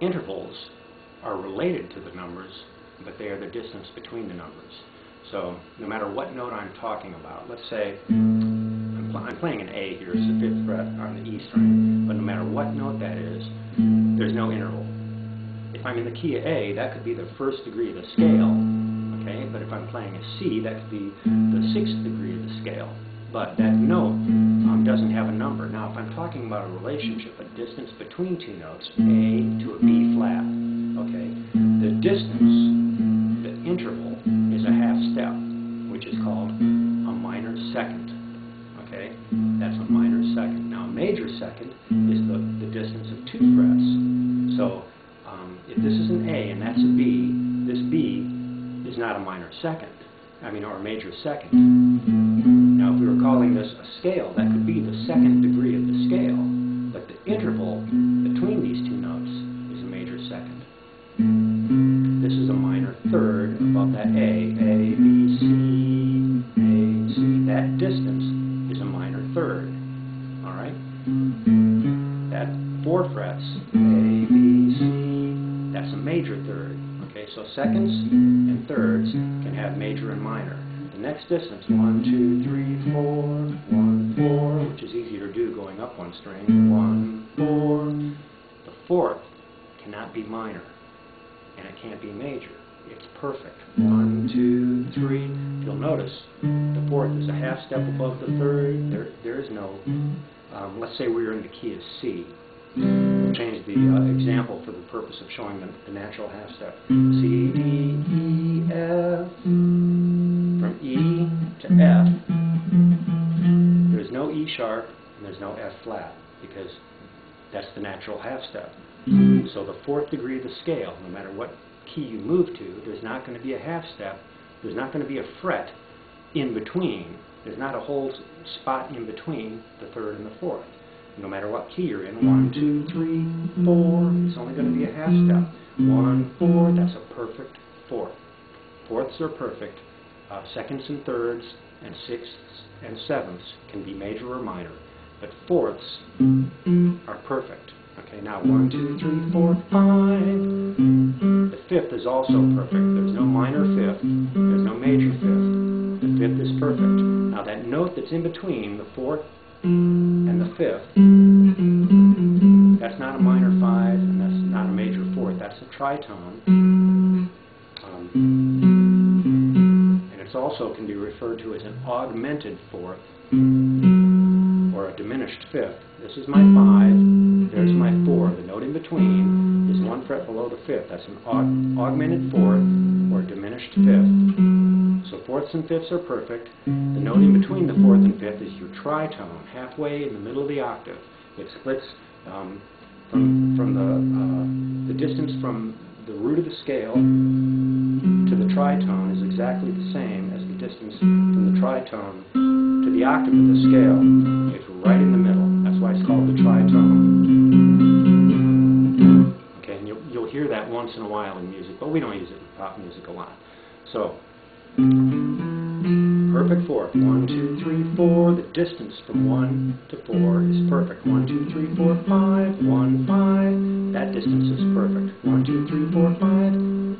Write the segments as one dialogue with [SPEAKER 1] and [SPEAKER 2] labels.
[SPEAKER 1] intervals are related to the numbers, but they are the distance between the numbers. So no matter what note I'm talking about, let's say I'm playing an A here, it's the 5th fret on the E string, but no matter what note that is, there's no interval. If I'm in the key of A, that could be the 1st degree of the scale, okay? But if I'm playing a C, that could be the 6th degree of the scale. But that note doesn't have a number. Now, if I'm talking about a relationship, a distance between two notes, A to a B flat, okay, the distance, the interval, is a half step, which is called a minor second, okay? That's a minor second. Now, a major second is the distance of 2 frets. So, if this is an A and that's a B, this B is not a minor second, or a major second. Now, if we were calling this a scale, that could be the 2nd degree of the scale, but the interval between these two notes is a major second. This is a minor third above that A. A, B, C, A, C. That distance is a minor third. All right? That 4 frets, A, B, C, that's a major third. Okay, so seconds and thirds can have major and minor. The next distance, 1, 2, 3, 4, 1, 4, which is easier to do going up one string, 1, 4. The 4th cannot be minor, and it can't be major. It's perfect. 1, 2, 3. You'll notice the 4th is a half step above the 3rd. There is no, let's say we were in the key of C. We'll change the example for the purpose of showing the natural half step. C, D, E, F. From E to F, there's no E sharp and there's no F flat, because that's the natural half step. So the 4th degree of the scale, no matter what key you move to, there's not going to be a half step, there's not going to be a fret in between, there's not a whole spot in between the 3rd and the 4th. No matter what key you're in, 1, 2, 3, 4, it's only going to be a half step. 1, 4, that's a perfect 4th. 4ths are perfect. Seconds and thirds and 6ths and 7ths can be major or minor, but 4ths are perfect. Okay, now 1, 2, 3, 4, 5. The 5th is also perfect. There's no minor 5th. There's no major 5th. The 5th is perfect. Now that note that's in between the 4th and the 5th, that's not a minor 5 and that's not a major 4th. That's a tritone. It also can be referred to as an augmented 4th or a diminished 5th. This is my 5, there's my 4. The note in between is 1 fret below the 5th. That's an augmented 4th or diminished 5th. So 4ths and 5ths are perfect. The note in between the 4th and 5th is your tritone, halfway in the middle of the octave. It splits from the distance from the root of the scale to the tritone is exactly the same as the distance from the tritone to the octave of the scale. It's right in the middle. That's why it's called the tritone. Okay, and you'll hear that once in a while in music, but we don't use it in pop music a lot. So, perfect 4th. 1, 2, 3, 4. The distance from 1 to 4 is perfect. 1, 2, 3, 4, 5. 1, 5. That distance is perfect. 1, 2, 3, 4, 5.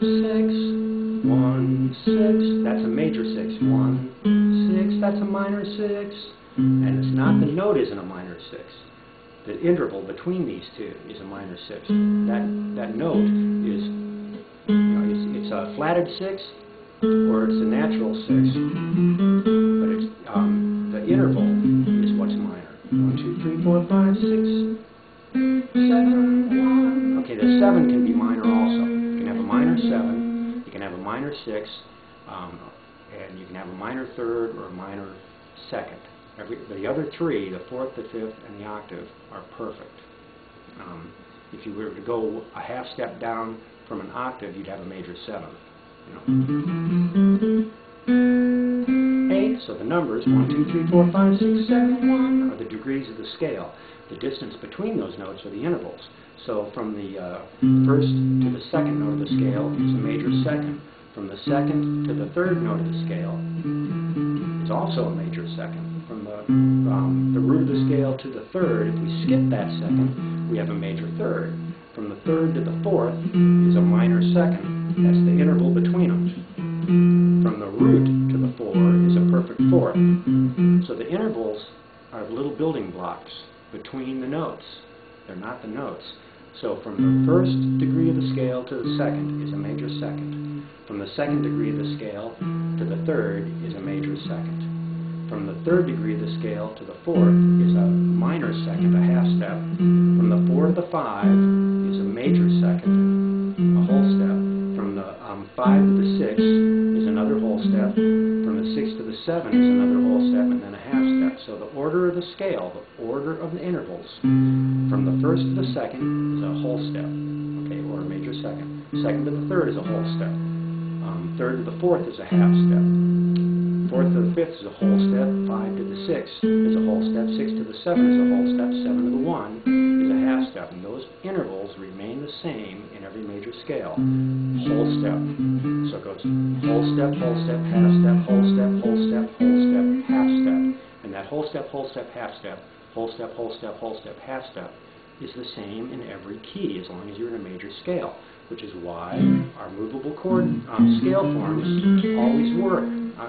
[SPEAKER 1] 6. 1, 6. That's a major 6. 1, 6. That's a minor 6. And it's not, the note isn't a minor 6. The interval between these two is a minor 6. That note is, it's a flatted 6, or it's a natural 6, but it's, the interval is what's minor. 1, 2, 3, 4, 5, 6, 7, 1. Okay, the 7 can be minor also. You can have a minor 7, you can have a minor 6, and you can have a minor 3rd or a minor 2nd. The other 3, the 4th, the 5th, and the octave, are perfect. If you were to go a half step down from an octave, you'd have a major 7th. 8, so the numbers 1, 2, 3, 4, 5, 6, 7, 1 are the degrees of the scale. The distance between those notes are the intervals. So from the 1st to the 2nd note of the scale is a major 2nd. From the 2nd to the 3rd note of the scale is also a major 2nd. From the root of the scale to the 3rd, if we skip that 2nd, we have a major 3rd. From the third to the fourth is a minor second. That's the interval between them. From the root to the four is a perfect fourth. So the intervals are little building blocks between the notes. They're not the notes. So from the first degree of the scale to the second is a major second. From the second degree of the scale to the third is a major second. From the third degree of the scale to the fourth is a minor second, a half step. From the 4 to the 5 is a major second, a whole step. From the 5 to the 6 is another whole step. From the 6 to the 7 is another whole step, and then a half step. So the order of the scale, the order of the intervals, from the first to the second is a whole step, okay, or a major second. Second to the third is a whole step. Third to the fourth is a half step. Fourth to the fifth is a whole step. 5 to the 6 is a whole step. 6 to the 7 is a whole step. 7 to the 1 is a half step. And those intervals remain the same in every major scale. Whole step. So it goes whole step, half step, whole step, half step. And that whole step, half step, whole step, half step is the same in every key as long as you're in a major scale, which is why our movable chord scale forms always work,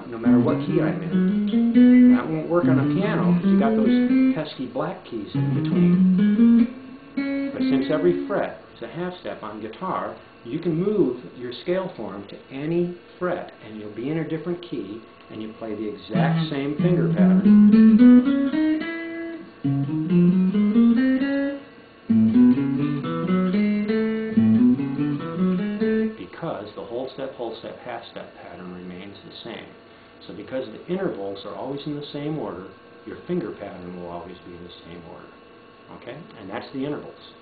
[SPEAKER 1] no matter what key I'm in. That won't work on a piano because you got those pesky black keys in between. But since every fret is a half step on guitar, you can move your scale form to any fret and you'll be in a different key and you play the exact same finger pattern. Because the whole step, half step pattern remains the same. So because the intervals are always in the same order, your finger pattern will always be in the same order. Okay? And that's the intervals.